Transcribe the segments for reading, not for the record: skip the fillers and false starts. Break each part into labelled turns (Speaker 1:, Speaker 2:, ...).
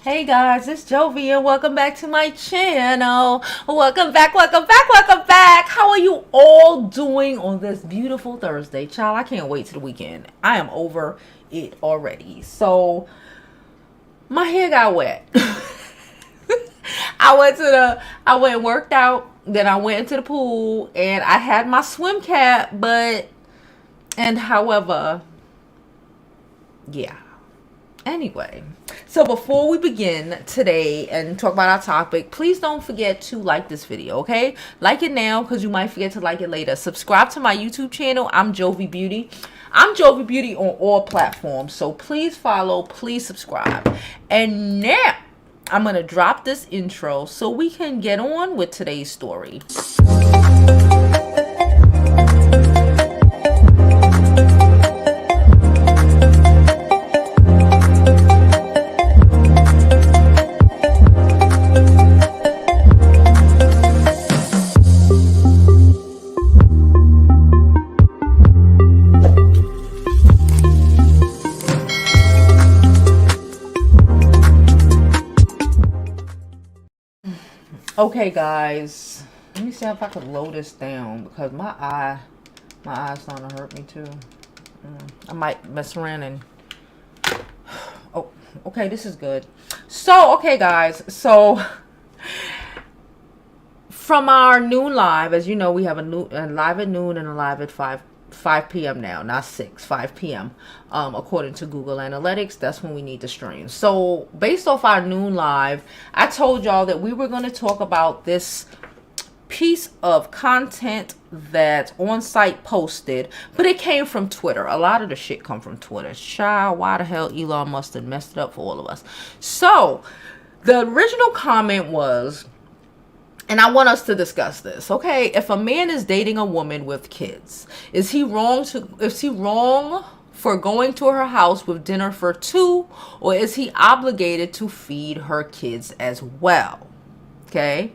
Speaker 1: Hey guys, it's Jovi and welcome back to my channel. Welcome back, welcome back, welcome back. How are you all doing on this beautiful Thursday? Child, I can't wait to the weekend. I am over it already. So, my hair got wet. I went and worked out, then I went into the pool and I had my swim cap, however, yeah. Anyway, so before we begin today and talk about our topic, please don't forget to like this video, okay? Like it now because you might forget to like it later. Subscribe to my YouTube channel. I'm Jovi Beauty. I'm Jovi Beauty on all platforms, so please follow, please subscribe. And now, I'm going to drop this intro so we can get on with today's story. Okay guys, let me see if I could lower this down because my eye's starting to hurt me too. I might mess around and oh, okay, this is good. So okay guys, so from our noon live, as you know, we have a live at noon and a live at 5 p.m. now, not 5 p.m. According to Google Analytics, that's when we need to stream. So based off our noon live, I told y'all that we were going to talk about this piece of content that On Site posted, but it came from Twitter. A lot of the shit come from Twitter. Child, why the hell Elon Musk have messed it up for all of us? So the original comment was, and I want us to discuss this, okay? If a man is dating a woman with kids, is he wrong for going to her house with dinner for two, or is he obligated to feed her kids as well? Okay?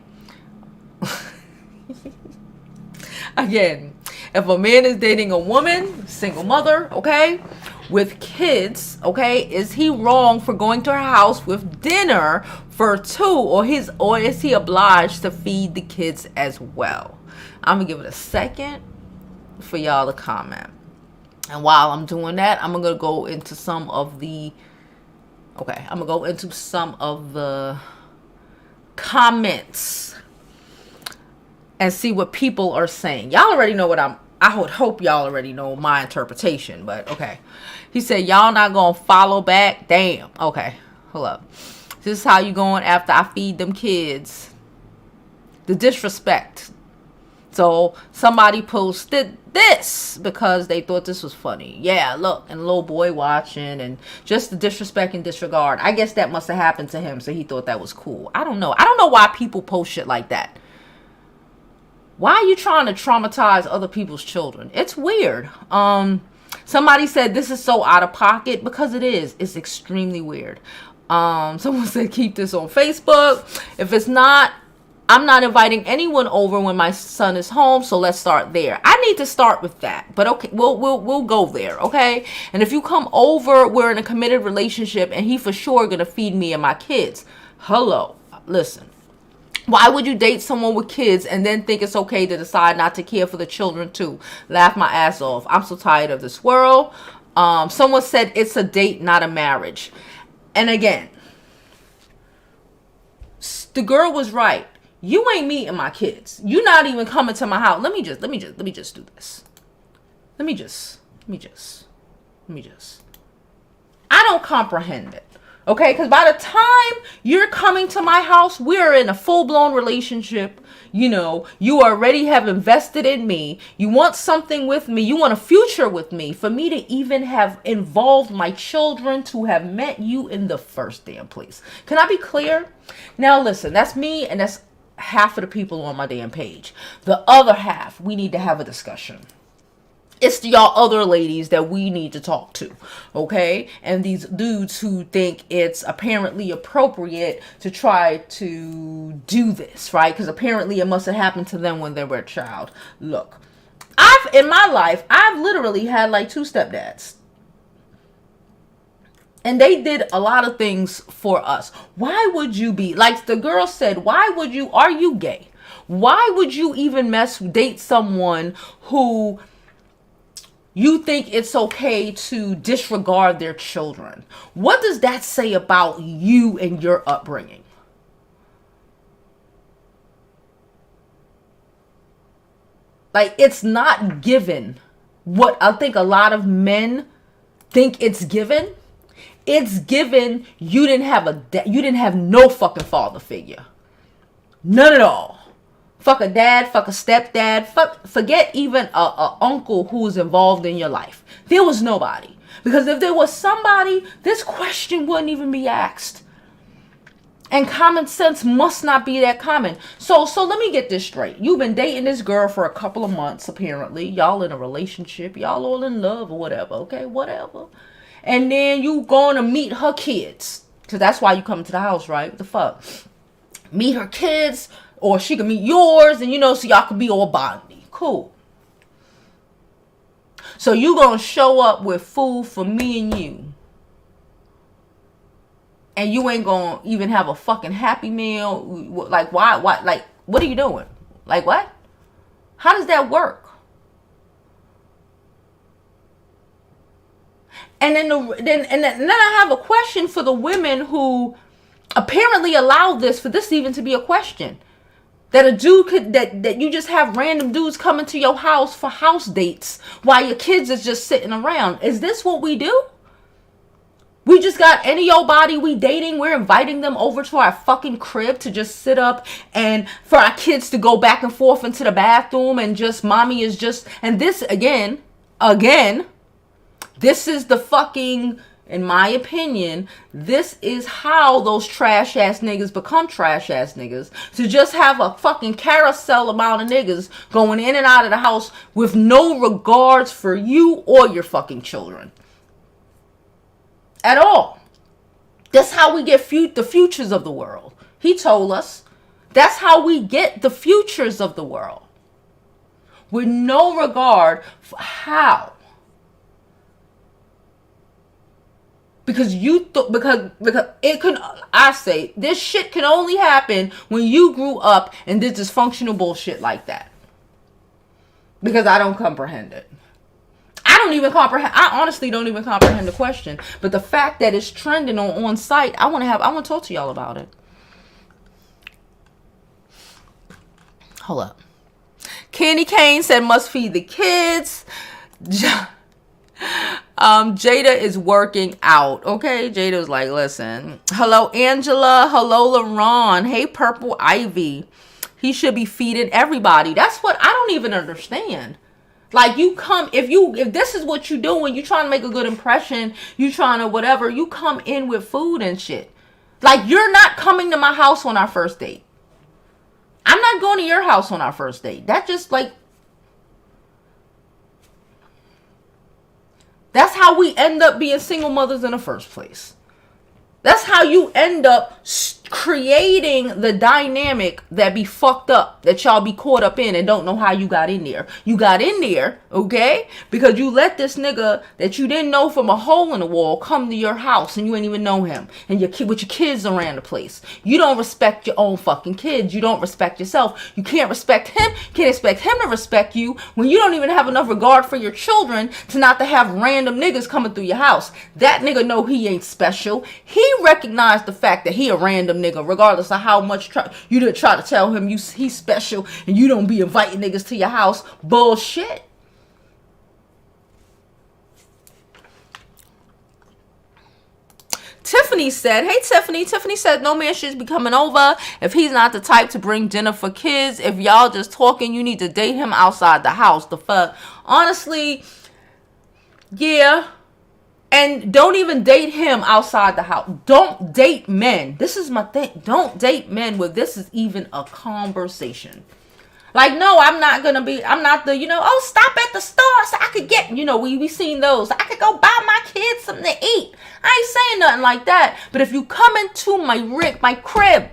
Speaker 1: Again, if a man is dating a woman, single mother, okay, with kids, okay, is he wrong for going to her house with dinner for two, or is he obliged to feed the kids as well? I'm gonna give it a second for y'all to comment. And while I'm doing that, I'm gonna go into some of the comments and see what people are saying. Y'all already know I would hope y'all already know my interpretation, but okay. He said, y'all not gonna follow back? Damn. Okay, hold up. This is how you going after I feed them kids. The disrespect. So somebody posted this because they thought this was funny. Yeah, look, and a little boy watching and just the disrespect and disregard. I guess that must have happened to him, so he thought that was cool. I don't know. I don't know why people post shit like that. Why are you trying to traumatize other people's children? It's weird. Somebody said this is so out of pocket, because it is. It's extremely weird. Someone said keep this on Facebook. If it's not, I'm not inviting anyone over when my son is home, so let's start there. I need to start with that, but okay, we'll go there, okay? And if you come over, we're in a committed relationship, and he for sure gonna feed me and my kids. Hello, listen. Why would you date someone with kids and then think it's okay to decide not to care for the children too? Laugh my ass off. I'm so tired of this world. Someone said it's a date, not a marriage. And again, the girl was right. You ain't meeting my kids. You not even coming to my house. Let me just do this. Let me just. I don't comprehend it. Okay, because by the time you're coming to my house, we're in a full-blown relationship. You know, you already have invested in me. You want something with me. You want a future with me. For me to even have involved my children to have met you in the first damn place. Can I be clear? Now, listen, that's me and that's half of the people on my damn page. The other half, we need to have a discussion. It's y'all other ladies that we need to talk to, okay? And these dudes who think it's apparently appropriate to try to do this, right? Because apparently it must have happened to them when they were a child. Look, in my life, I've literally had like 2 stepdads. And they did a lot of things for us. Why would you be, like the girl said, are you gay? Why would you even date someone who you think it's okay to disregard their children? What does that say about you and your upbringing? Like, it's not given what I think a lot of men think it's given. It's given you didn't have no fucking father figure. None at all. Fuck a dad, fuck a stepdad, forget even a uncle who was involved in your life. There was nobody. Because if there was somebody, this question wouldn't even be asked. And common sense must not be that common. So let me get this straight. You've been dating this girl for a couple of months, apparently. Y'all in a relationship. Y'all all in love or whatever. Okay, whatever. And then you going to meet her kids. Because that's why you come to the house, right? What the fuck? Meet her kids. Or she can meet yours. And so y'all can be all bondy. Cool. So you going to show up with food for me and you. And you ain't going to even have a fucking Happy Meal. Like, why? Like, what are you doing? Like, what? How does that work? And then I have a question for the women who apparently allow for this even to be a question. That a dude could, that you just have random dudes coming to your house for house dates while your kids is just sitting around. Is this what we do? We just got any old body we dating. We're inviting them over to our fucking crib to just sit up and for our kids to go back and forth into the bathroom and just mommy is just, and this again, this is the fucking, in my opinion, this is how those trash ass niggas become trash ass niggas. To just have a fucking carousel amount of niggas going in and out of the house with no regards for you or your fucking children. At all. That's how we get the futures of the world. He told us. That's how we get the futures of the world. With no regard for how. Because because it can, I say, this shit can only happen when you grew up in this dysfunctional bullshit like that. Because I don't comprehend it. I honestly don't even comprehend the question. But the fact that it's trending on site, I want to talk to y'all about it. Hold up. Candy Cane said must feed the kids. Jada is working out. Okay, Jada's like, listen. Hello, Angela. Hello, LaRon. Hey, Purple Ivy. He should be feeding everybody. That's what I don't even understand. Like, you come, if this is what you doing, you trying to make a good impression, you trying to whatever, you come in with food and shit. Like, you're not coming to my house on our first date. I'm not going to your house on our first date. That just like, that's how we end up being single mothers in the first place. That's how you end up creating the dynamic that be fucked up, that y'all be caught up in and don't know how you got in there. You got in there, okay, because you let this nigga that you didn't know from a hole in the wall come to your house and you ain't even know him. And with your kids around the place. You don't respect your own fucking kids. You don't respect yourself. You can't respect him. Can't expect him to respect you when you don't even have enough regard for your children to not to have random niggas coming through your house. That nigga know he ain't special. He recognized the fact that he a random nigga, regardless of how much you did try to tell him he's special and you don't be inviting niggas to your house. Bullshit. Tiffany said, hey Tiffany. Tiffany said no man should be coming over if he's not the type to bring dinner for kids. If y'all just talking, you need to date him outside the house. The fuck. Honestly, yeah. And don't even date him outside the house. Don't date men. This is my thing. Don't date men where this is even a conversation. Like, no, I'm not the, oh, stop at the store so I could get, we seen those. I could go buy my kids something to eat. I ain't saying nothing like that. But if you come into my crib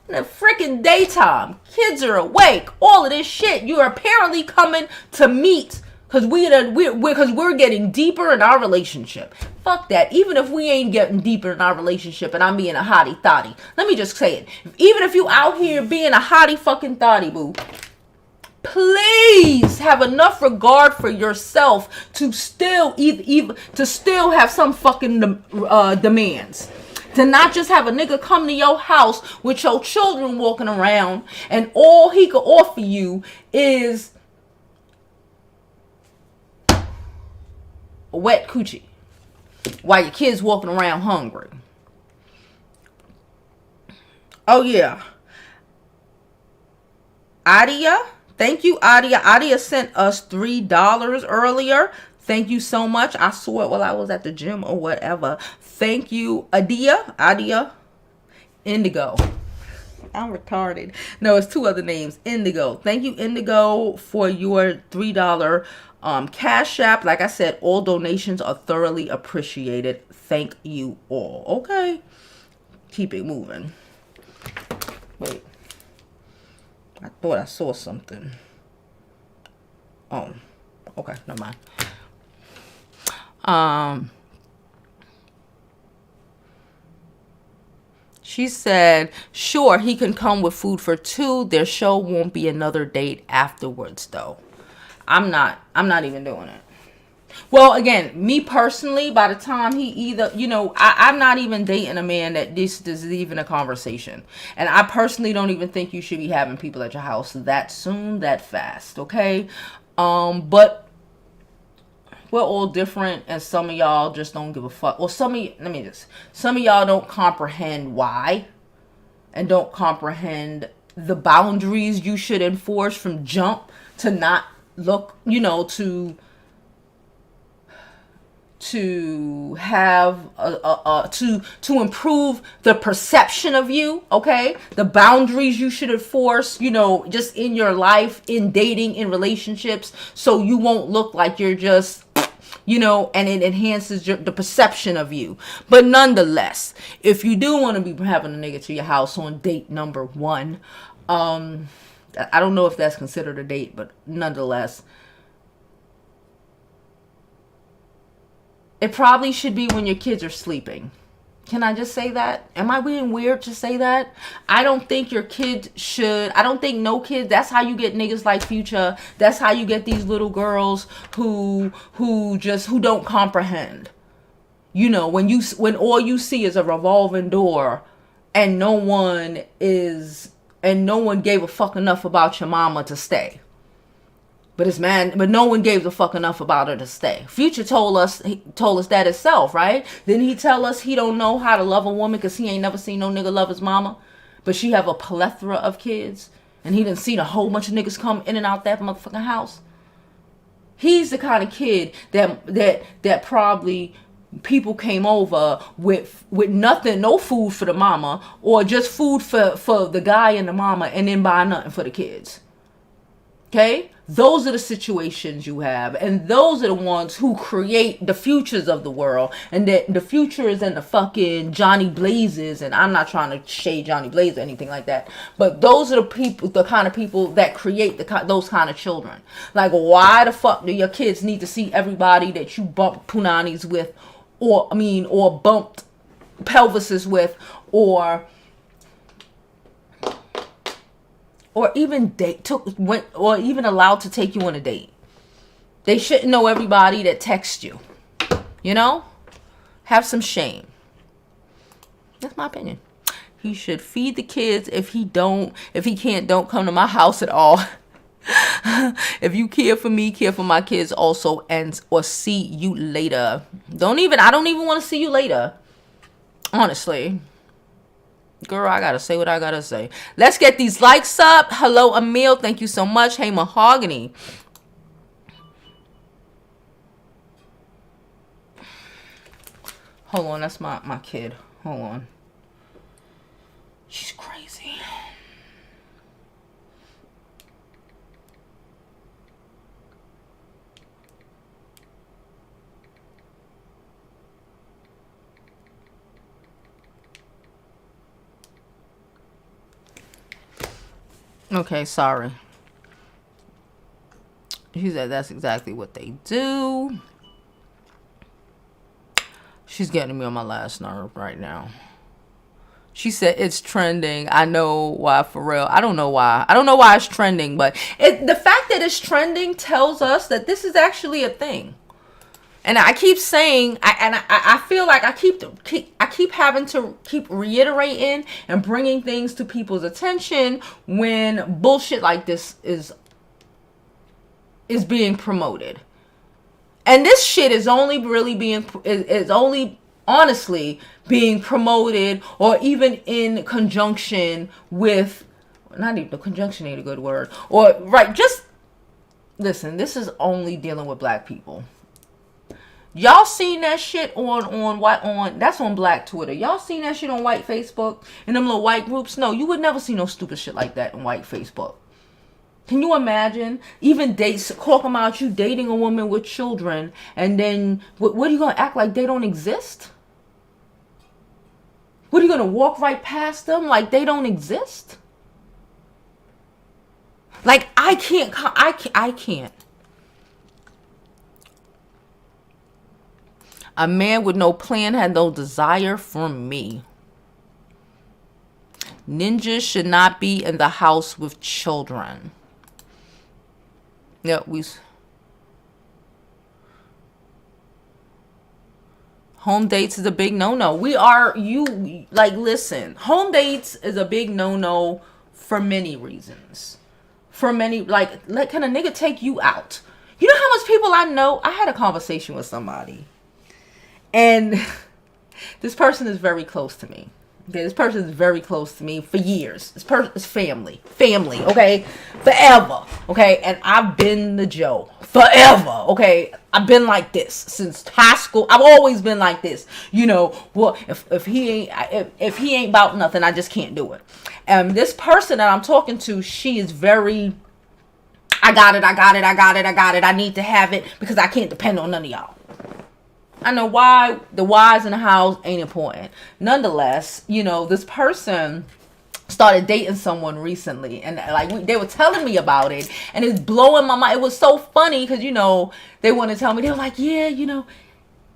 Speaker 1: in the freaking daytime, kids are awake, all of this shit, you're apparently coming to meet Cause we're getting deeper in our relationship. Fuck that. Even if we ain't getting deeper in our relationship and I'm being a hottie thotty. Let me just say it. Even if you out here being a hottie fucking thotty, boo, please have enough regard for yourself to still to still have some fucking demands. To not just have a nigga come to your house with your children walking around and all he could offer you is a wet coochie while your kids walking around hungry. Oh yeah. Adia, thank you, Adia. Adia sent us $3 earlier. Thank you so much. I saw it while I was at the gym or whatever. Thank you, Adia, Indigo. I'm retarded. No, it's two other names. Indigo. Thank you, Indigo, for your $3 Cash App. Like I said, all donations are thoroughly appreciated. Thank you all. Okay. Keep it moving. Wait. I thought I saw something. Oh. Okay, never mind. She said, sure, he can come with food for two. Their show won't be another date afterwards, though. I'm not even doing it. Well, again, me personally, by the time he either, I'm not even dating a man that this is even a conversation. And I personally don't even think you should be having people at your house that soon, that fast, okay? But we're all different, and some of y'all just don't give a fuck. Well, some of y'all don't comprehend why, and don't comprehend the boundaries you should enforce from jump to not look, to have to improve the perception of you, okay? The boundaries you should enforce, just in your life, in dating, in relationships, so you won't look like you're just, and it enhances the perception of you. But nonetheless, if you do want to be having a nigga to your house on date number 1, I don't know if that's considered a date, but nonetheless, it probably should be when your kids are sleeping. Can I just say that? Am I being weird to say that? I don't think your kid should. I don't think no kid. That's how you get niggas like Future. That's how you get these little girls who don't comprehend. When all you see is a revolving door, and no one gave a fuck enough about your mama to stay. But no one gave a fuck enough about her to stay. Future told us that itself, right? Didn't he tell us he don't know how to love a woman because he ain't never seen no nigga love his mama? But she have a plethora of kids, and he done seen a whole bunch of niggas come in and out that motherfucking house. He's the kind of kid that probably people came over with nothing, no food for the mama, or just food for the guy and the mama, and then buy nothing for the kids. Okay? Those are the situations you have, and those are the ones who create the futures of the world, and that the futures and the fucking Johnny Blazes, and I'm not trying to shade Johnny Blaze or anything like that, but those are the kind of people that create those kind of children. Like, why the fuck do your kids need to see everybody that you bumped punanis with, or bumped pelvises with, or even or even allowed to take you on a date? They shouldn't know everybody that texts you. Have some shame. That's my opinion. He should feed the kids. If he can't, don't come to my house at all. If you care for me, care for my kids also, or see you later. I don't even want to see you later. Honestly. Girl, I gotta say what I gotta say. Let's get these likes up. Hello, Emil. Thank you so much. Hey, Mahogany. Hold on, that's my kid. Hold on. She's crazy. Okay, sorry. She said that's exactly what they do. She's getting me on my last nerve right now. She said it's trending. I know why, for real. I don't know why. I don't know why it's trending, but the fact that it's trending tells us that this is actually a thing. And I keep saying, I feel like I keep having to keep reiterating and bringing things to people's attention when bullshit like this is being promoted. And this shit is only really is only honestly being promoted, or even in conjunction with, not even, conjunction ain't a good word, or right, just listen, this is only dealing with black people. Y'all seen that shit on that's on black Twitter. Y'all seen that shit on white Facebook and them little white groups? No, you would never see no stupid shit like that in white Facebook. Can you imagine? Even talking about you dating a woman with children, and then what are you gonna act like they don't exist? What are you gonna walk right past them like they don't exist? Like I can't. A man with no plan had no desire for me. Ninjas should not be in the house with children. Yeah, home dates is a big no-no. Listen, home dates is a big no-no for many reasons. Can a nigga take you out? You know how much people I know? I had a conversation with somebody, and this person is very close to me. Okay, this person is very close to me for years. This person is family, okay? Forever, okay? And I've been the Joe forever, okay? I've been like this since high school. I've always been like this. You know, well, if he ain't about nothing, I just can't do it. And this person that I'm talking to, she is very, I got it. I need to have it because I can't depend on none of y'all. I know why the whys in the house ain't important. Nonetheless, you know, this person started dating someone recently, and they were telling me about it, and it's blowing my mind. It was so funny because, you know, they want to tell me, they were like, yeah, you know,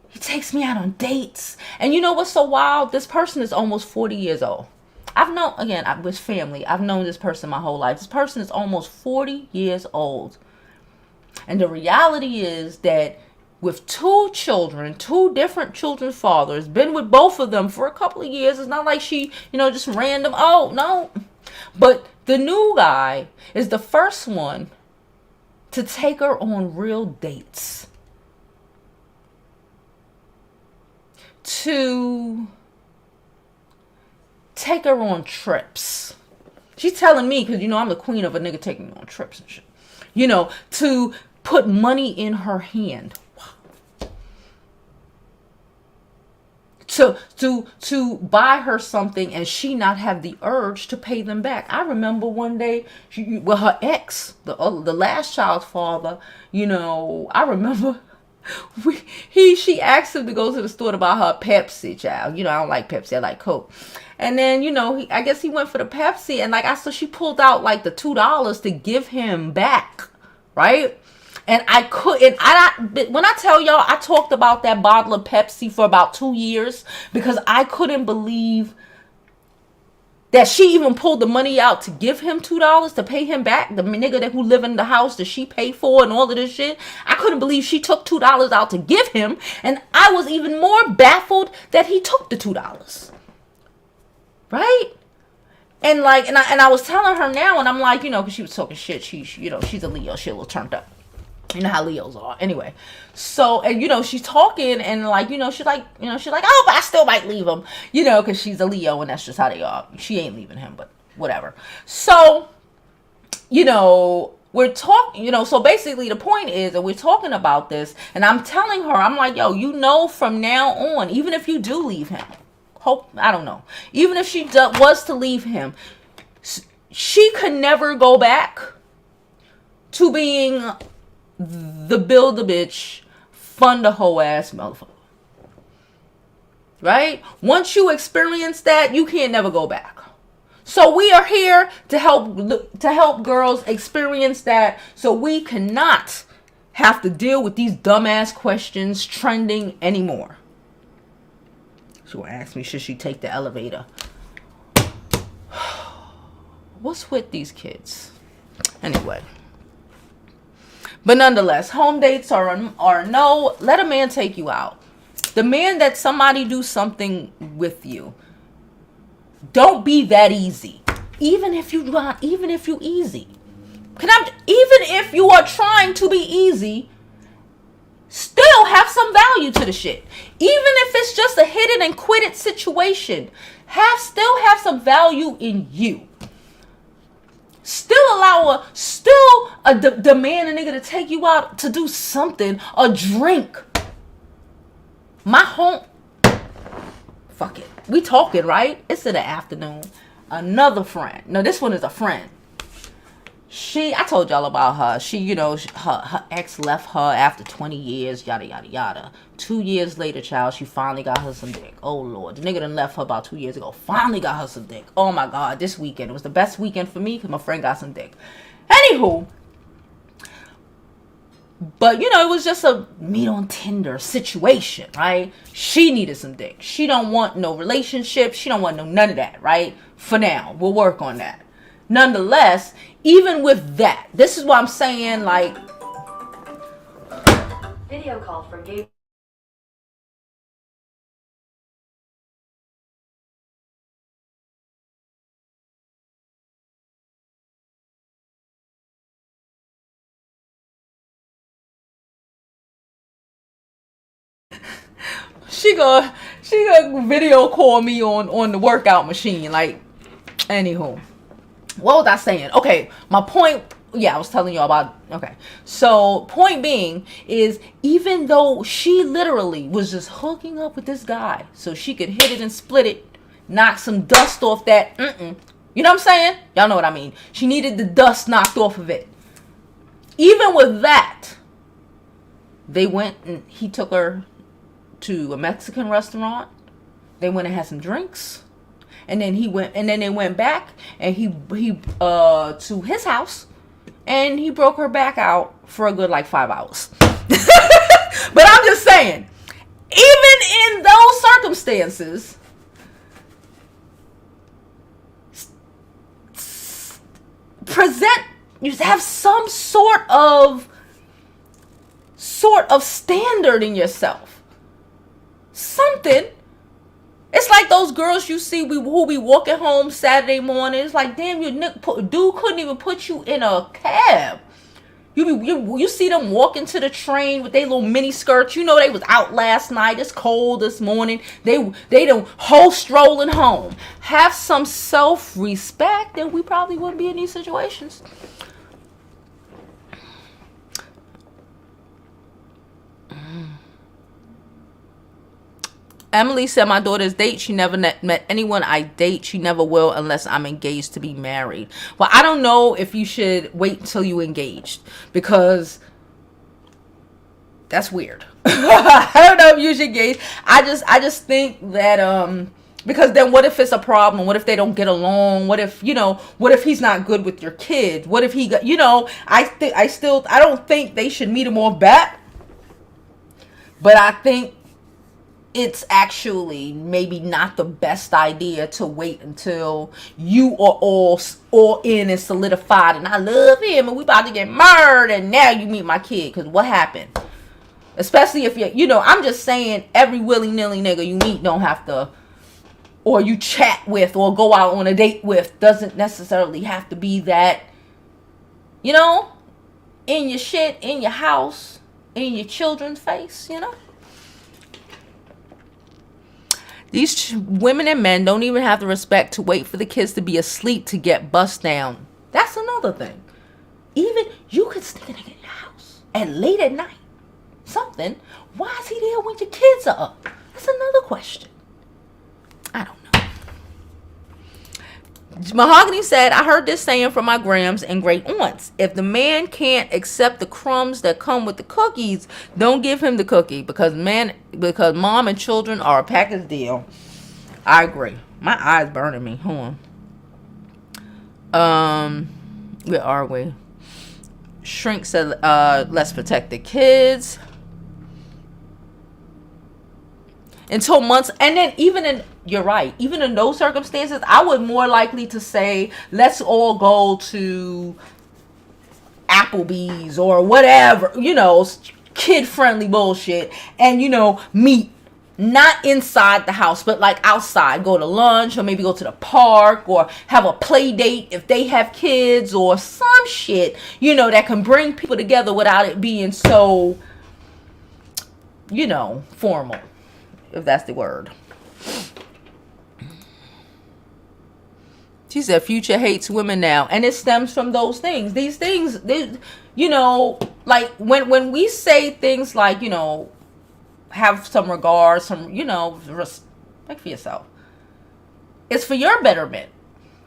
Speaker 1: he takes me out on dates. And you know what's so wild? This person is almost 40 years old. With family, I've known this person my whole life. This person is almost 40 years old. And the reality is that with two different children's fathers, been with both of them for a couple of years. It's not like she, you know, just random. Oh, no. But the new guy is the first one to take her on real dates. To take her on trips. She's telling me, because, you know, I'm the queen of a nigga taking me on trips and shit. You know, to put money in her hand. To buy her something and she not have the urge to pay them back. I remember one day, her ex, the last child's father, you know, I remember she asked him to go to the store to buy her Pepsi, child. You know, I don't like Pepsi, I like Coke. And then, you know, I guess he went for the Pepsi, and so she pulled out like the $2 to give him back, right? And when I tell y'all, I talked about that bottle of Pepsi for about 2 years because I couldn't believe that she even pulled the money out to give him $2 to pay him back. The nigga who live in the house that she paid for and all of this shit. I couldn't believe she took $2 out to give him. And I was even more baffled that he took the $2. Right? And I was telling her now, and I'm like, you know, because she was talking shit. She's a Leo. She a little turned up. You know how Leos are. Anyway, so, and, you know, she's talking, and, like, you know, she's like, oh, but I still might leave him, you know, because she's a Leo, and that's just how they are. She ain't leaving him, but whatever. So, you know, we're talking, you know, so basically the point is that we're talking about this, and I'm telling her, I'm like, yo, you know, from now on, even if you do leave him, I don't know, even if she was to leave him, she could never go back to being the build a bitch, fund a hoe ass motherfucker. Right? Once you experience that, you can't never go back. So we are here to help girls experience that, so we cannot have to deal with these dumbass questions trending anymore. She will ask me, should she take the elevator? What's with these kids? Anyway. But nonetheless, home dates are no. Let a man take you out. Demand that somebody do something with you. Don't be that easy. Even if you easy. Even if you are trying to be easy, still have some value to the shit. Even if it's just a hit it and quit it situation, still have some value in you. Demand a nigga to take you out to do something, a drink. Fuck it. We talking, right? It's in the afternoon. Another friend. No, this one is a friend. I told y'all about her. Her ex left her after 20 years, yada, yada, yada. 2 years later, child, she finally got her some dick. Oh, Lord. The nigga done left her about 2 years ago. Finally got her some dick. Oh, my God. This weekend. It was the best weekend for me because my friend got some dick. Anywho. But, it was just a meet on Tinder situation, right? She needed some dick. She don't want no relationship. She don't want none of that, right? For now. We'll work on that. Nonetheless, even with that, this is what I'm saying, like...
Speaker 2: Video call from Gabe.
Speaker 1: She go video call me on the workout machine. Like, anywho, what was I saying? Okay, my point. Yeah, I was telling you about. Okay, so point being is, even though she literally was just hooking up with this guy so she could hit it and split it, knock some dust off that. You know what I'm saying? Y'all know what I mean. She needed the dust knocked off of it. Even with that, they went and he took her to a Mexican restaurant. They went and had some drinks, and then they went back, and he to his house, and he broke her back out for a good like 5 hours. But I'm just saying, even in those circumstances, you have some sort of standard in yourself. Something. It's like those girls you see who be walking home Saturday morning. It's like, damn, dude couldn't even put you in a cab. You see them walking to the train with their little mini skirts. They was out last night. It's cold this morning. They done whole strolling home. Have some self-respect, and we probably wouldn't be in these situations. Emily said, my daughter's date, she never met anyone I date. She never will unless I'm engaged to be married. Well, I don't know if you should wait until you engaged, because that's weird. I don't know if you should engage. I just think that because then what if it's a problem? What if they don't get along? What if he's not good with your kid? What if he got, I don't think they should meet him off bat. But I think it's actually maybe not the best idea to wait until you are all in and solidified, and I love him and we about to get married, and now you meet my kid. Because what happened? Especially if I'm just saying, every willy-nilly nigga you meet don't have to, or you chat with, or go out on a date with, doesn't necessarily have to be that, in your shit, in your house, in your children's face, These women and men don't even have the respect to wait for the kids to be asleep to get bust down. That's another thing. Even you could sneak a nigga in your house late at night. Something. Why is he there when your kids are up? That's another question. I don't know. Mahogany said, I heard this saying from my grams and great aunts. If the man can't accept the crumbs that come with the cookies, don't give him the cookie, because mom and children are a package deal. I agree. My eyes burning me. Hold on. Where are we? Shrink said, let's protect the kids. Until months, and then you're right, even in those circumstances, I would more likely to say, let's all go to Applebee's or whatever, kid-friendly bullshit, and, meet. Not inside the house, but like outside. Go to lunch, or maybe go to the park, or have a play date if they have kids, or some shit, that can bring people together without it being so, formal, if that's the word. She said Future hates women now, and it stems from those things. These things, like when we say things like, have some regard, some, respect for yourself. It's for your betterment.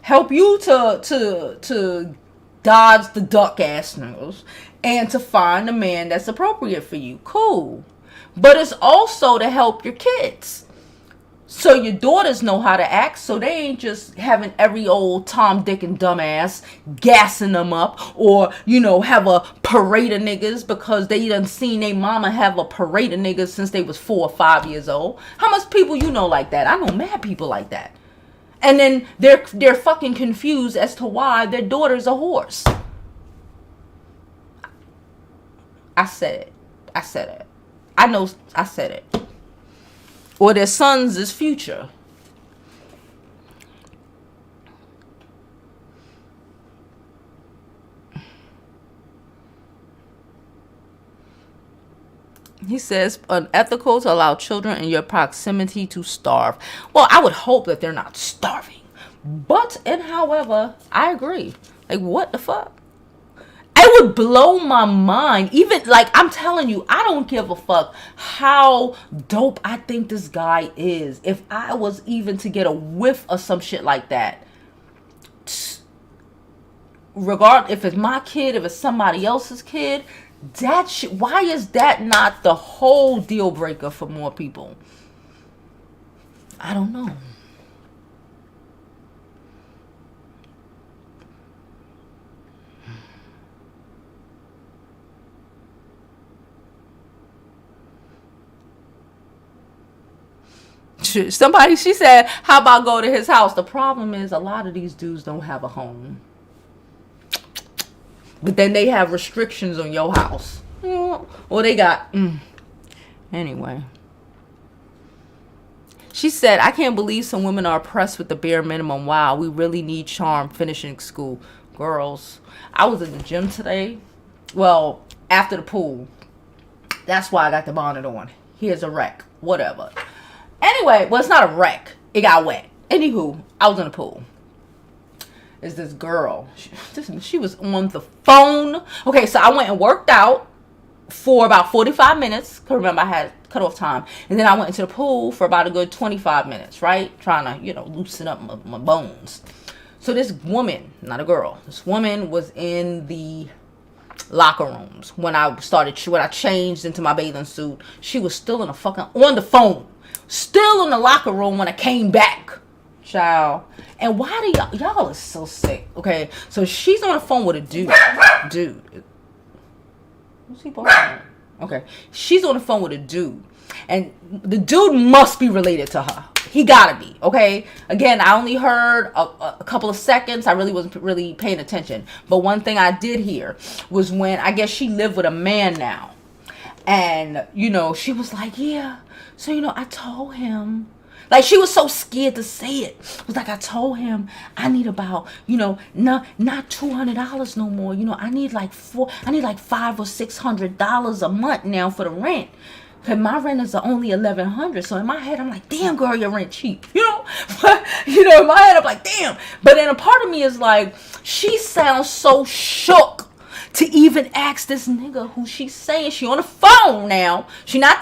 Speaker 1: Help you to dodge the duck ass niggas and to find a man that's appropriate for you. Cool. But it's also to help your kids. So your daughters know how to act, so they ain't just having every old Tom, Dick, and dumbass gassing them up, or, have a parade of niggas because they done seen their mama have a parade of niggas since they was 4 or 5 years old. How much people like that? I know mad people like that. And then they're fucking confused as to why their daughter's a horse. I said it. I know I said it. Or their sons is future. He says, unethical to allow children in your proximity to starve. Well, I would hope that they're not starving. But, and however, I agree. Like, what the fuck? It would blow my mind. Even, like, I'm telling you, I don't give a fuck how dope I think this guy is. If I was even to get a whiff of some shit like that, regard if it's my kid, if it's somebody else's kid, that shit, why is that not the whole deal breaker for more people? I don't know. Somebody, she said, how about go to his house? The problem is a lot of these dudes don't have a home. But then they have restrictions on your house. Or they got... Anyway. She said, I can't believe some women are oppressed with the bare minimum. Wow, we really need charm finishing school. Girls, I was in the gym today. Well, after the pool. That's why I got the bonnet on. Here's a wreck. Whatever. Anyway, well, it's not a wreck. It got wet. Anywho, I was in the pool. Is this girl. She was on the phone. Okay, so I went and worked out for about 45 minutes. Because remember, I had cutoff time. And then I went into the pool for about a good 25 minutes, right? Trying to, loosen up my bones. So this woman, not a girl, this woman was in the locker rooms when I changed into my bathing suit. She was still on the phone. Still in the locker room when I came back. Child. And why do y'all are so sick. Okay, so she's on the phone with a dude. What's he barking? Okay, she's on the phone with a dude. And the dude must be related to her. He gotta be, okay? Again, I only heard a couple of seconds. I really wasn't really paying attention. But one thing I did hear was when, I guess she lived with a man now. And, she was like, yeah. So, I told him. Like, she was so scared to say it. It was like, I told him I need about, not $200 no more. I need like $500 or $600 a month now for the rent. Cause my rent is only $1,100. So in my head, I'm like, damn, girl, your rent cheap. But, in my head, I'm like, damn. But then a part of me is like, she sounds so shook to even ask this nigga who she's saying she on the phone now. She not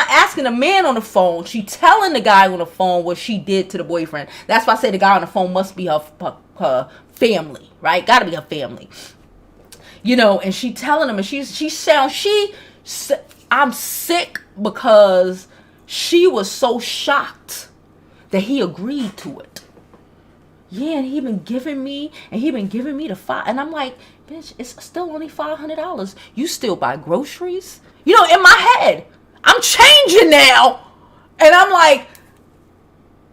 Speaker 1: asking the man on the phone. She telling the guy on the phone what she did to the boyfriend. That's why I say the guy on the phone must be her family, right? Gotta be her family. And she telling him, and I'm sick because she was so shocked that he agreed to it. yeah, and he been giving me the five. And I'm like, bitch, it's still only $500. You still buy groceries? You know, in my head, I'm changing now. And I'm like,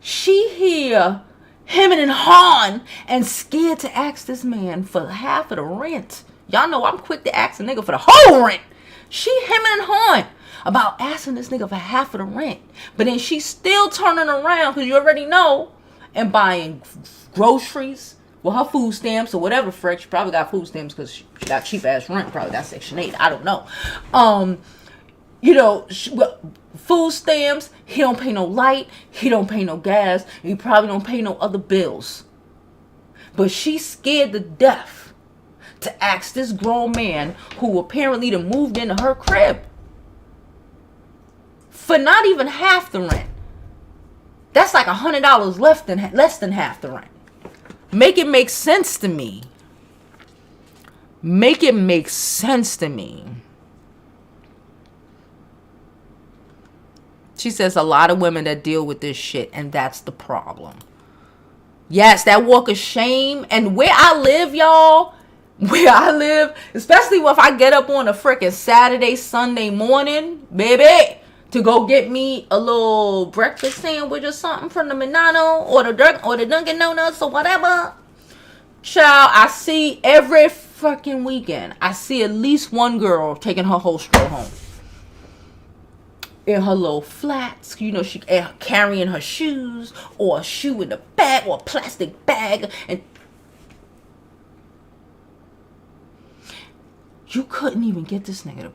Speaker 1: she here, hemming and hawing, and scared to ask this man for half of the rent. Y'all know I'm quick to ask a nigga for the whole rent. She hemming and hawing about asking this nigga for half of the rent. But then she's still turning around, because you already know, and buying groceries, well, her food stamps or whatever frick. She probably got food stamps because she got cheap ass rent. Probably got Section 8. I don't know. You know, food stamps. He don't pay no light. He don't pay no gas. He probably don't pay no other bills. But she's scared to death to ask this grown man, who apparently done moved into her crib, for not even half the rent. That's like $100 less than half the rent. Make it make sense to me. Make it make sense to me. She says a lot of women that deal with this shit, and that's the problem. Yes, that walk of shame. And where I live, y'all, where I live, especially if I get up on a freaking Saturday, Sunday morning, baby, to go get me a little breakfast sandwich or something from the Manano or the Dunkin' Donuts or whatever. Child, I see every fucking weekend, I see at least one girl taking her whole stroll home. In her little flats, you know, she carrying her shoes, or a shoe in the bag, or a plastic bag. And you couldn't even get this nigga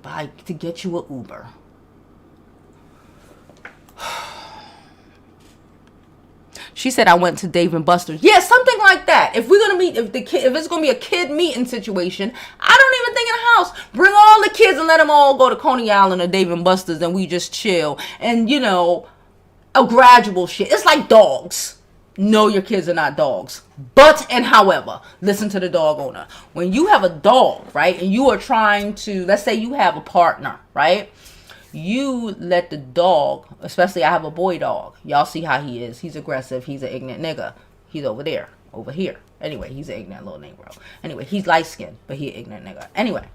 Speaker 1: to get you an Uber. She said, I went to Dave and Buster's. Yeah, something like that. If we're gonna meet, if it's gonna be a kid meeting situation, I don't even think in the house. Bring all the kids and let them all go to Coney Island or Dave and Buster's, and we just chill. And you know, a gradual shit. It's like dogs. No, your kids are not dogs. But and however, listen to the dog owner. When you have a dog, right, and you are trying to, let's say you have a partner, right? You let the dog, especially I have a boy dog. Y'all see how he is. He's aggressive. He's an ignorant nigga. He's over there. Over here. Anyway, he's an ignorant little Negro. Anyway, he's light-skinned, but he an ignorant nigga. Anyway,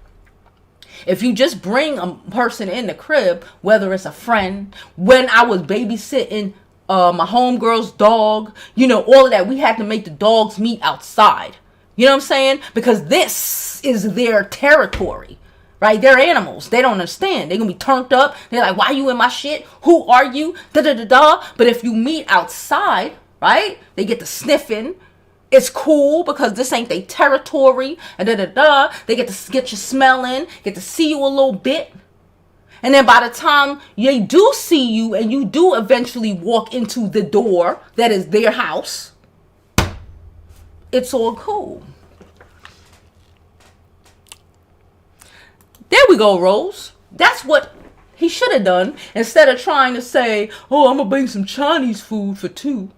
Speaker 1: if you just bring a person in the crib, whether it's a friend, when I was babysitting my homegirl's dog, you know, all of that, we had to make the dogs meet outside. You know what I'm saying? Because this is their territory. Right? They're animals. They don't understand. They're going to be turned up. They're like, why are you in my shit? Who are you? Da-da-da-da. But if you meet outside, right? They get to sniffing. It's cool because this ain't their territory. And da-da-da. They get to get you smelling. Get to see you a little bit. And then by the time they do see you and you do eventually walk into the door that is their house, it's all cool. There we go, Rose. That's what he should have done. Instead of trying to say, oh, I'm going to bring some Chinese food for two.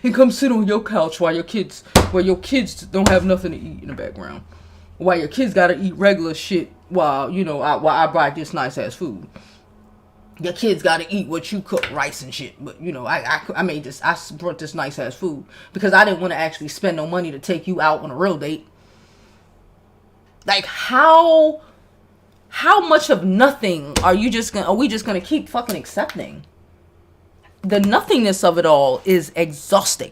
Speaker 1: And come sit on your couch while your kids don't have nothing to eat in the background. While your kids got to eat regular shit while, you know, while I buy this nice ass food. Your kids got to eat what you cook, rice and shit. But, you know, I brought this nice ass food because I didn't want to actually spend no money to take you out on a real date. Like, how much of nothing are we just gonna keep fucking accepting? The nothingness of it all is exhausting.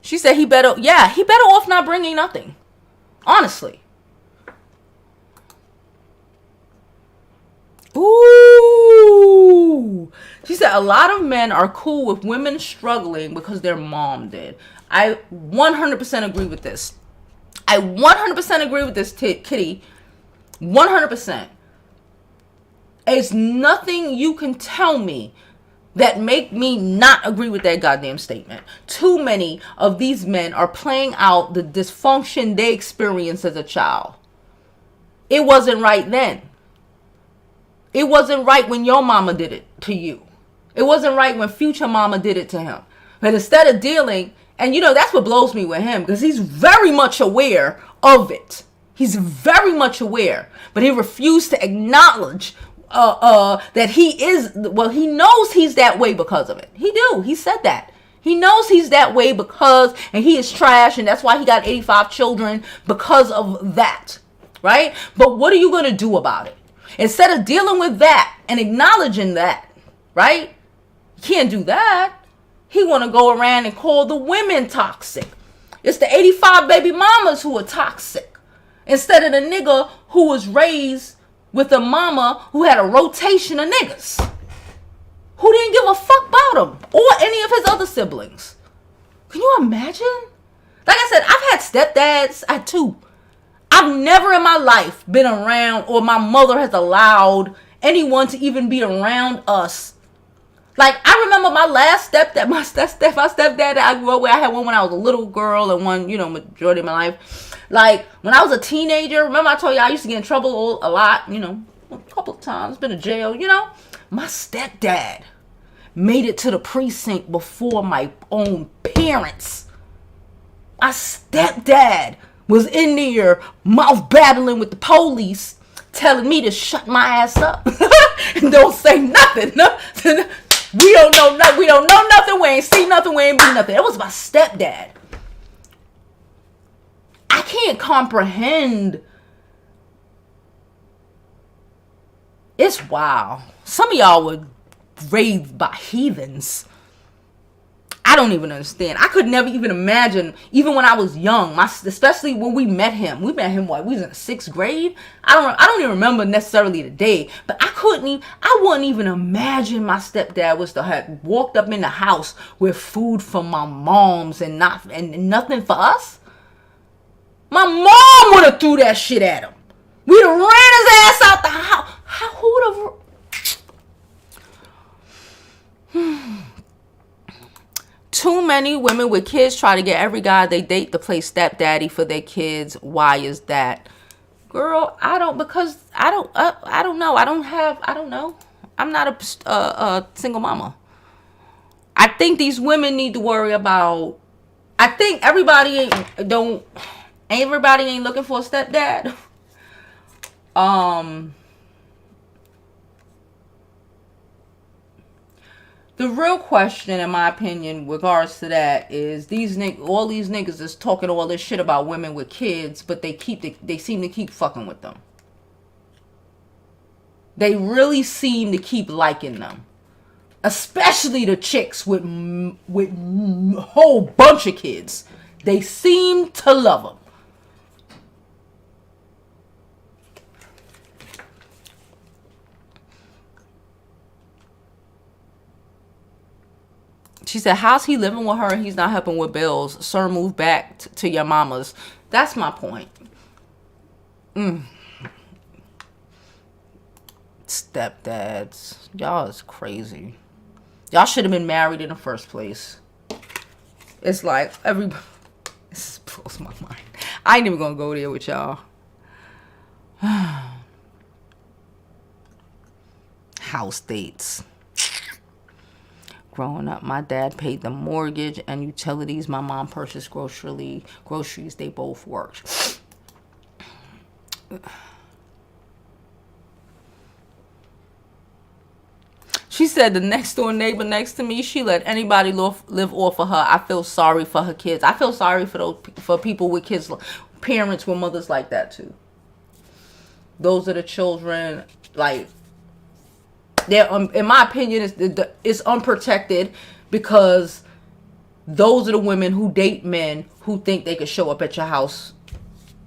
Speaker 1: She said he better off not bringing nothing. Honestly. Ooh. She said a lot of men are cool with women struggling because their mom did. I 100% agree with this. I 100% agree with this, Kitty. 100%. It's nothing you can tell me that make me not agree with that goddamn statement. Too many of these men are playing out the dysfunction they experienced as a child. It wasn't right then. It wasn't right when your mama did it to you. It wasn't right when future mama did it to him. But instead of dealing... And, you know, that's what blows me with him. Because he's very much aware of it. He's very much aware. But he refused to acknowledge that he is, well, he knows he's that way because of it. He said that. He knows he's that way because, and he is trash, and that's why he got 85 children, because of that, right? But what are you going to do about it? Instead of dealing with that and acknowledging that, right? You can't do that. He want to go around and call the women toxic. It's the 85 baby mamas who are toxic, instead of the nigga who was raised with a mama who had a rotation of niggas, who didn't give a fuck about him or any of his other siblings. Can you imagine? Like I said, I've had stepdads. I had two. I've never in my life been around, or my mother has allowed anyone to even be around us. Like, I remember my last stepdad, my stepdad that I grew up with. I had one when I was a little girl and one, majority of my life. Like, when I was a teenager, remember I told you I used to get in trouble a lot, a couple of times, been in jail, My stepdad made it to the precinct before my own parents. My stepdad was in there mouth battling with the police, telling me to shut my ass up and don't say nothing. We don't know nothing. We don't know nothing. We ain't see nothing. We ain't be nothing. It was my stepdad. I can't comprehend. It's wild. Some of y'all were raised by heathens. I don't even understand. I could never even imagine, even when I was young, especially when we met him. We met him, we was in the 6th grade. I don't even remember necessarily the day, but I wouldn't even imagine my stepdad was to have walked up in the house with food from my mom's and nothing for us. My mom would have threw that shit at him. We'd have ran his ass out the house. Who would have... Too many women with kids try to get every guy they date to play stepdaddy for their kids. Why is that? Girl, I don't know. I don't know. I'm not a single mama. I think these women need to worry about, I think everybody ain't looking for a stepdad. The real question, in my opinion, regards to that is all these niggas is talking all this shit about women with kids, but they seem to keep fucking with them. They really seem to keep liking them, especially the chicks with a whole bunch of kids. They seem to love them. She said, how's he living with her and he's not helping with bills? Sir, move back to your mama's. That's my point. Stepdads. Y'all is crazy. Y'all should have been married in the first place. It's like, this blows my mind. I ain't even gonna go there with y'all. House dates. Growing up, my dad paid the mortgage and utilities. My mom purchased groceries. They both worked. She said the next door neighbor next to me, she let anybody live off of her. I feel sorry for her kids. I feel sorry for people with kids, parents with mothers like that too. Those are the children, like, they're, in my opinion, it's unprotected, because those are the women who date men who think they could show up at your house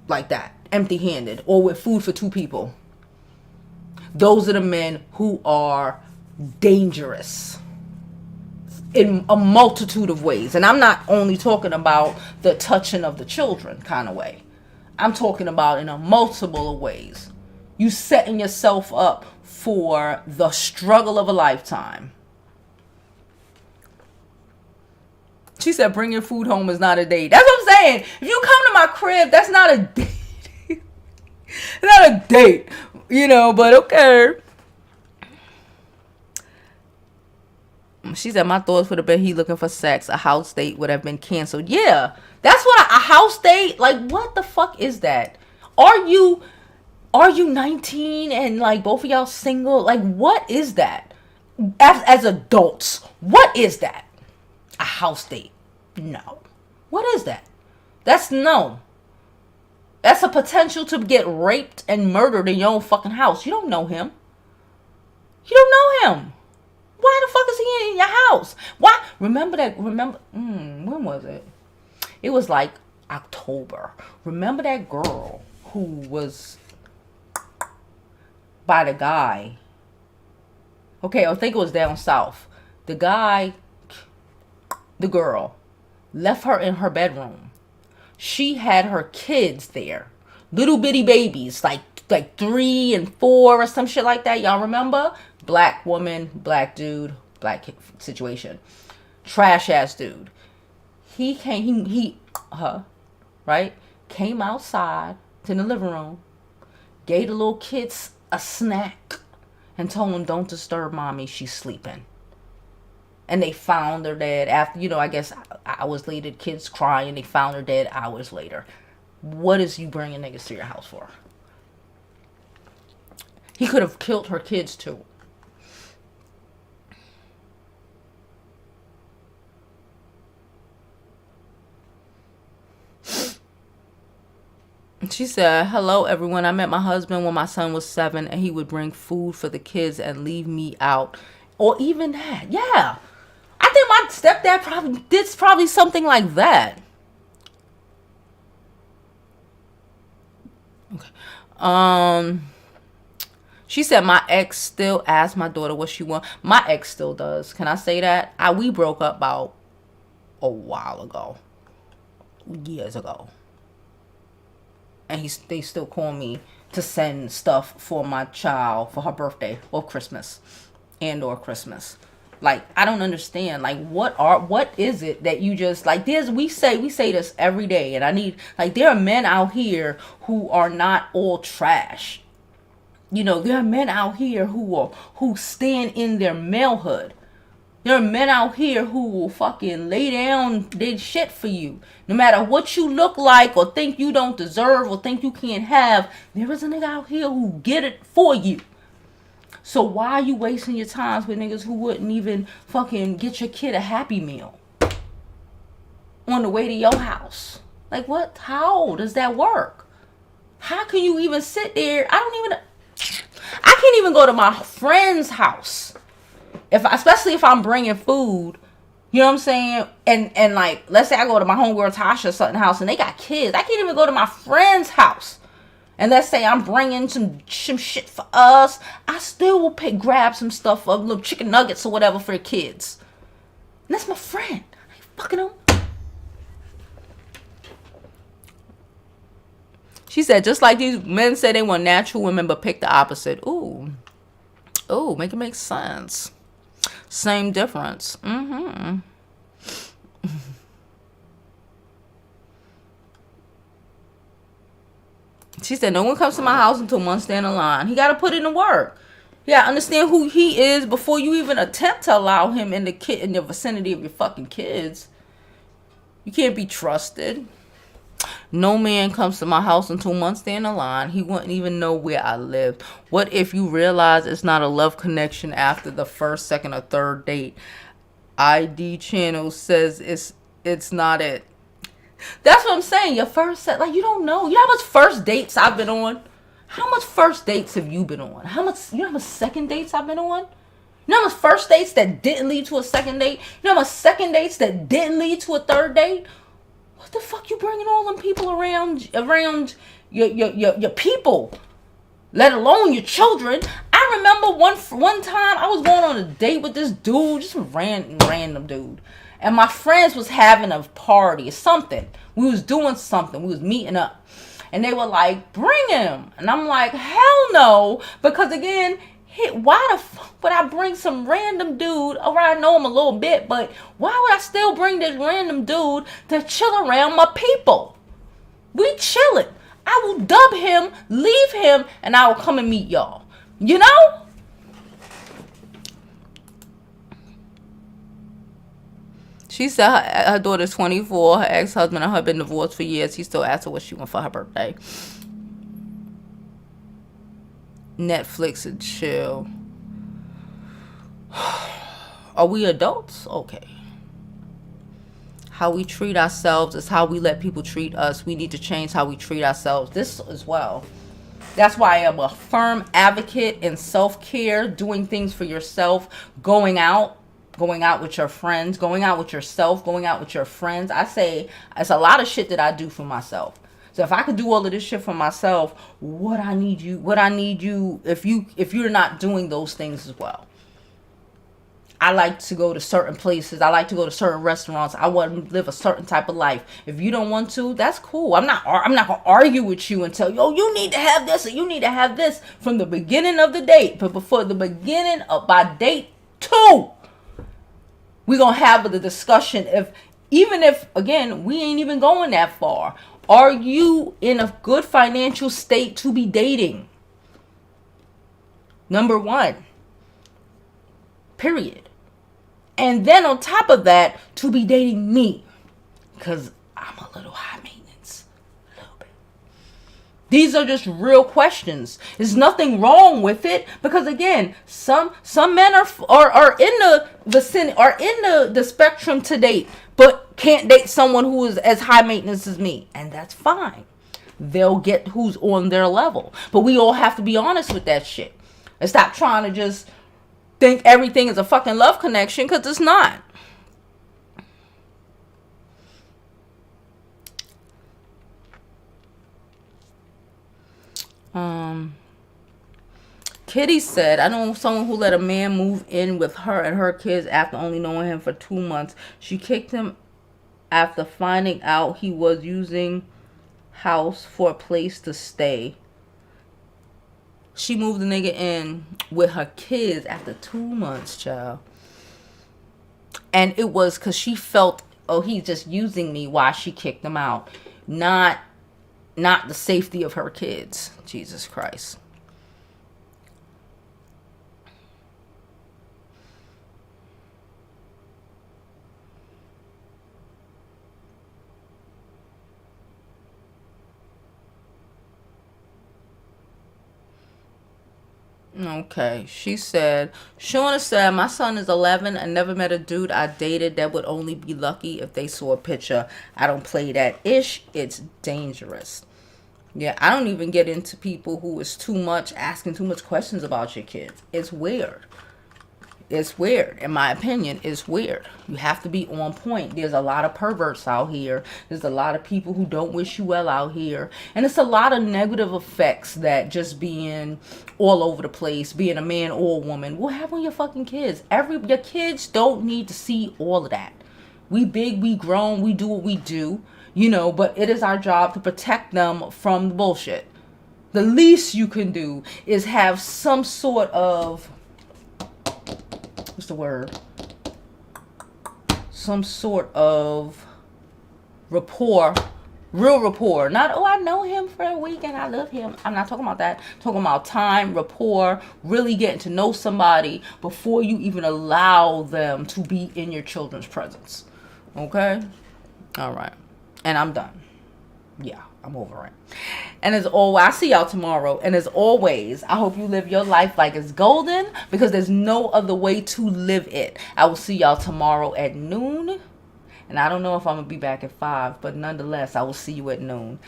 Speaker 1: like that, empty-handed, or with food for 2 people. Those are the men who are dangerous in a multitude of ways. And I'm not only talking about the touching of the children kind of way. I'm talking about in a multiple of ways. You setting yourself up for the struggle of a lifetime. She said, bringing food home is not a date. That's what I'm saying. If you come to my crib, that's not a date. Not a date, but okay. She said, my thoughts would have been he looking for sex. A house date would have been canceled. Yeah, that's what a house date, like, what the fuck is that? Are you Are you 19 and like both of y'all single? Like, what is that? As adults, what is that? A house date? No. What is that? That's no. That's a potential to get raped and murdered in your own fucking house. You don't know him. You don't know him. Why the fuck is he in your house? Why? Remember, when was it? It was like October. Remember that girl who was by the guy? Okay, I think it was down south. The girl left her in her bedroom. She had her kids there. Little bitty babies, like 3 and 4 or some shit like that. Y'all remember? Black woman, black dude, black situation. Trash ass dude. He came outside to the living room, gave the little kids a snack, and told them, don't disturb mommy, she's sleeping. And they found her dead after, I guess hours later, kids crying, they found her dead hours later. What is you bringing niggas to your house for? He could have killed her kids too. She said, hello everyone. I met my husband when my son was 7 and he would bring food for the kids and leave me out. Or even that. Yeah. I think my stepdad probably did something like that. Okay. She said my ex still asks my daughter what she wants. My ex still does. Can I say that? We broke up about a while ago. Years ago. And they still call me to send stuff for my child for her birthday or Christmas or Christmas. Like, I don't understand. Like, what is it that you just like? We say this every day, and I need, like, there are men out here who are not all trash. There are men out here who stand in their malehood. There are men out here who will fucking lay down their shit for you. No matter what you look like or think you don't deserve or think you can't have, there is a nigga out here who get it for you. So why are you wasting your times with niggas who wouldn't even fucking get your kid a Happy Meal on the way to your house? Like, what? How does that work? How can you even sit there? I can't even go to my friend's house. Especially if I'm bringing food, you know what I'm saying? And like, let's say I go to my homegirl Tasha Sutton house and they got kids. I can't even go to my friend's house. And let's say I'm bringing some shit for us. I still will grab some stuff, little chicken nuggets or whatever for the kids. And that's my friend. I ain't fucking them. She said, just like these men say they want natural women, but pick the opposite. Ooh, make it make sense. Same difference. She said, no one comes to my house until months down the line. He got to put in the work. You got to understand who he is before you even attempt to allow him in the vicinity of your fucking kids. You can't be trusted. No man comes to my house until months down the line. He wouldn't even know where I lived. What if you realize it's not a love connection after the first, second, or third date? ID channel says it's not it. That's what I'm saying. Your first set, like, you don't know. You know how much first dates I've been on? How much first dates have you been on? You know how much second dates I've been on? You know how much first dates that didn't lead to a second date? You know how much second dates that didn't lead to a third date? What the fuck you bringing all them people around your people, let alone your children? I remember one time I was going on a date with this dude, just a random dude, and my friends was having a party or something. We was doing something. We was meeting up, and they were like, "Bring him," and I'm like, "Hell no," because again, why the fuck would I bring some random dude? Or I know him a little bit, but why would I still bring this random dude to chill around my people? We chilling. I will dub him, leave him, and I will come and meet y'all. You know? She said her daughter's 24. Her ex-husband and her been divorced for years. He still asked her what she want for her birthday. Netflix and chill. Are we adults? Okay. How we treat ourselves is how we let people treat us. We need to change how we treat ourselves. This as well. That's why I am a firm advocate in self-care, doing things for yourself, going out with your friends, going out with yourself, going out with your friends. I say it's a lot of shit that I do for myself. So if I could do all of this shit for myself, what I need you if you're not doing those things as well. I like to go to certain places. I like to go to certain restaurants. I want to live a certain type of life. If you don't want to, that's cool. I'm not going to argue with you and tell you, oh, you need to have this or you need to have this from the beginning of the date. But before the beginning of by date 2, we're going to have the discussion. Even if, again, we ain't even going that far. Are you in a good financial state to be dating? Number 1. Period. And then on top of that, to be dating me. Because I'm a little high maintenance. A little bit. These are just real questions. There's nothing wrong with it. Because again, some men are in the vicinity, are in the spectrum to date, but can't date someone who is as high maintenance as me. And that's fine. They'll get who's on their level. But we all have to be honest with that shit. And stop trying to just think everything is a fucking love connection, because it's not. Kitty said, I know someone who let a man move in with her and her kids after only knowing him for 2 months. She kicked him after finding out he was using house for a place to stay. She moved the nigga in with her kids after 2 months, child. And it was because she felt, oh, he's just using me, why she kicked him out. Not the safety of her kids. Jesus Christ. Okay, she said, Shauna said, my son is 11 and never met a dude I dated that would only be lucky if they saw a picture. I don't play that ish. It's dangerous. Yeah, I don't even get into people who is asking too much questions about your kids. It's weird. It's weird. In my opinion, it's weird. You have to be on point. There's a lot of perverts out here. There's a lot of people who don't wish you well out here. And it's a lot of negative effects that just being all over the place, being a man or a woman, will have on your fucking kids. Your kids don't need to see all of that. We big, we grown, we do what we do, but it is our job to protect them from the bullshit. The least you can do is have some sort of, what's the word? Some sort of rapport, real rapport. Not, oh, I know him for a week and I love him. I'm not talking about that. I'm talking about time, rapport, really getting to know somebody before you even allow them to be in your children's presence. Okay? All right. And I'm done. Yeah, I'm over it. And as always, I'll see y'all tomorrow. And as always, I hope you live your life like it's golden, because there's no other way to live it. I will see y'all tomorrow at noon. And I don't know if I'm going to be back at 5, but nonetheless, I will see you at noon.